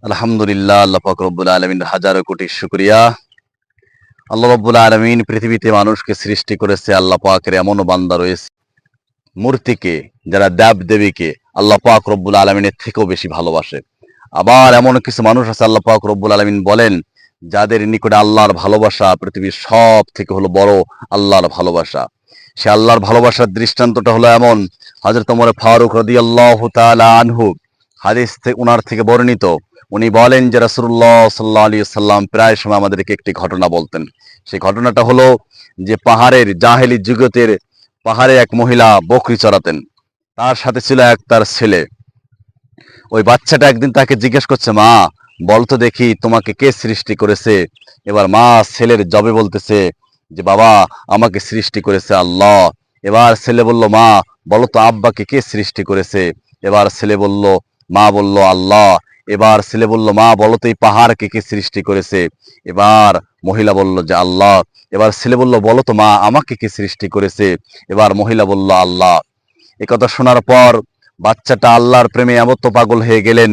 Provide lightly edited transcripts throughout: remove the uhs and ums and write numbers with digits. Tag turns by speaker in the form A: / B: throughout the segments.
A: আলহামদুলিল্লাহ, আল্লাহ পাক রব্বুল আলামিন হাজারো কোটি শুকরিয়া। আল্লাহ রব্বুল আলামিন পৃথিবীতে মানুষকে সৃষ্টি করেছে। আল্লাহ পাকের এমনও বান্দা রয়েছে মূর্তিকে, যারা দেব দেবীকে আল্লাহ পাক রব্বুল আলামিনের থেকেও বেশি ভালোবাসে। আবার এমন কিছু মানুষ আছে, আল্লাহ পাক রব্বুল আলামিন বলেন, যাদের নিকটে আল্লাহর ভালোবাসা পৃথিবীর সব থেকে হলো বড় আল্লাহর ভালোবাসা। সে আল্লাহর ভালোবাসার দৃষ্টান্তটা হলো এমন, হযরত ওমর ফারুক রাদিয়াল্লাহু তাআলা আনহু হাদিস উনার থেকে বর্ণিত। উনি বলেন যে রাসূলুল্লাহ সাল্লাল্লাহু আলাইহি সাল্লাম প্রায় সময় আমাদেরকে একটি ঘটনা বলতেন। সেই ঘটনাটা হলো যে পাহাড়ের জাহেলি যুগতের পাহাড়ে এক মহিলা বকরি চড়াতেন। তার সাথে ছিল তার ছেলে। ওই বাচ্চাটা একদিন তাকে জিজ্ঞেস করছে, মা বলতো দেখি তোমাকে কে সৃষ্টি করেছে? এবার মা ছেলের জবে বলতেছে যে বাবা, আমাকে সৃষ্টি করেছে আল্লাহ। এবার ছেলে বলল, মা বলো তো আব্বাকে কে সৃষ্টি করেছে? এবার ছেলে বলল, মা বলল আল্লাহ। এবার ছেলে বলল, মা বলো তো এই পাহাড়কে কে সৃষ্টি করেছে? এবার মহিলা বলল যে আল্লাহ। এবার ছেলে বলল, বলো তো মা আমাকে কে সৃষ্টি করেছে? এবার মহিলা বলল আল্লাহ। একথা শোনার পর বাচ্চাটা আল্লাহর প্রেমে এমত পাগল হয়ে গেলেন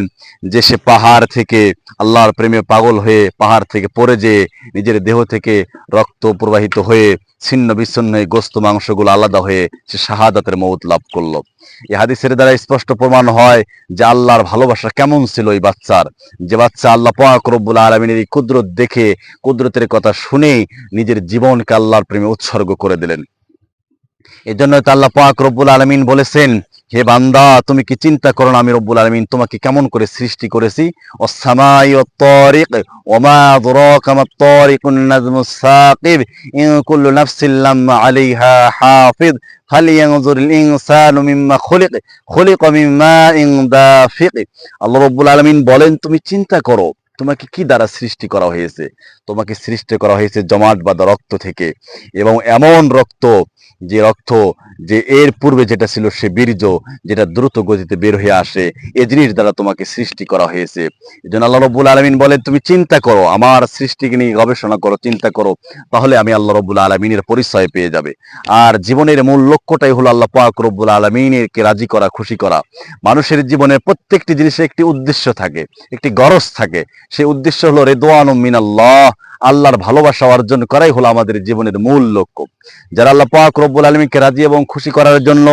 A: যে সে পাহাড় থেকে আল্লাহর প্রেমে পাগল হয়ে পাহাড় থেকে পড়ে যেয়ে নিজের দেহ থেকে রক্ত প্রবাহিত হয়ে ছিন্ন বিচ্ছিন্ন হয়ে গোস্ত মাংসগুলো আলাদা হয়ে সে শাহাদাতের মওত লাভ করলো। এই হাদিসের দ্বারা স্পষ্ট প্রমাণ হয় যে আল্লাহর ভালোবাসা কেমন ছিল এই বাচ্চার। যে বাচ্চা আল্লাহ পাক রব্বুল আলামিনের এই কুদরত দেখে, কুদরতের কথা শুনেই নিজের জীবনকে আল্লাহর প্রেমে উৎসর্গ করে দিলেন। এজন্য তো আল্লাহ পাক রব্বুল আলামিন বলেছেন, হে বান্দা তুমি কি চিন্তা করো না আমি রব্বুল আলামিন তোমাকে কেমন করে সৃষ্টি করেছি? ওয়াস-সামাই ওয়াত-তারিক ওমা আদরাকা মাত-তারিকুন নাজমুস সাকিব ইন কুল্লু নাফসিন লাম্মা আলাইহা হাফিজ ফালইয়ানজুরিল ইনসানু মিম্মা খুলিকা মিন মাইন দাফিক। আল্লাহ রব্বুল আলামিন বলেন, তুমি চিন্তা করো তোমাকে কি দ্বারা সৃষ্টি করা হয়েছে? তোমাকে সৃষ্টি করা হয়েছে জমাট বাঁধা রক্ত থেকে, এবং এমন রক্ত যে এর পূর্বে যেটা ছিল সে বীর্য, যেটা দ্রুত গতিতে বের হয়ে আসে। এই জিনিস দ্বারা তোমাকে সৃষ্টি করা হয়েছে। এই জন্য আল্লাহ রব্বুল আলামিন বলেন, তুমি চিন্তা করো, আমার সৃষ্টিকে নিয়ে গবেষণা করো, চিন্তা করো, তাহলে আমি আল্লাহ রব্বুল আলামিনের পরিচয় পেয়ে যাবে। আর জীবনের মূল লক্ষ্যটাই হলো আল্লাহ পাক রব্বুল আলামিনকে রাজি করা, খুশি করা। মানুষের জীবনের প্রত্যেকটি জিনিসের একটি উদ্দেশ্য থাকে, একটি গরজ থাকে। সেই উদ্দেশ্য হলো রিদওয়ানুম মিনাল্লাহ, আল্লাহর ভালোবাসা অর্জন করাই হলো আমাদের জীবনের মূল লক্ষ্য। যারা আল্লাহ পাক রব্বুল আলামিনকে রাজি এবং খুশি করার জন্য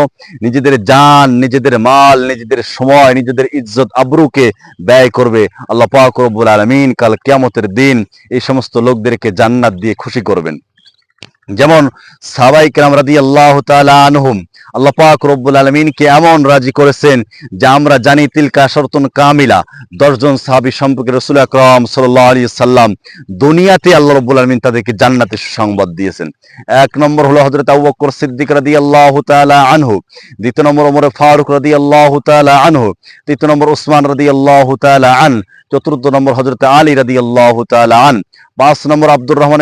A: নিজেদের জান, নিজেদের মাল, নিজেদের সময়, নিজেদের ইজ্জত আবরুকে ব্যয় করবে, আল্লাহ পাক রব্বুল আলামিন কাল কিয়ামতের দিন এই সমস্ত লোকদেরকে জান্নাত দিয়ে খুশি করবেন। যেমন সাহাবায়ে কেরাম রাদিয়াল্লাহু তাআলা আনহুম আল্লাহ পাক রব্বুল আলামিনকে এমন রাজি করেছেন যে আমরা জানি তিলকা শরতুন কামিলা। 10 জন সাহাবী সম্পর্কে রাসূল আকরাম সাল্লাল্লাহু আলাইহি সাল্লাম দুনিয়াতে আল্লাহ রব্বুল আলামিন তাদেরকে জান্নাতের সুসংবাদ দিয়েছেন। এক নম্বর হলো হযরত আবু বকর সিদ্দিক রাদিয়াল্লাহু তাআলা আনহু, দ্বিতীয় নম্বর ওমর ফারুক রাদিয়াল্লাহু তাআলা আনহু, তৃতীয় নম্বর উসমান রাদিয়াল্লাহু তাআলা আন, চতুর্থ নম্বর হযরত আলী রাদিয়াল্লাহু তাআলা আন, 5 নম্বর আব্দুর রহমান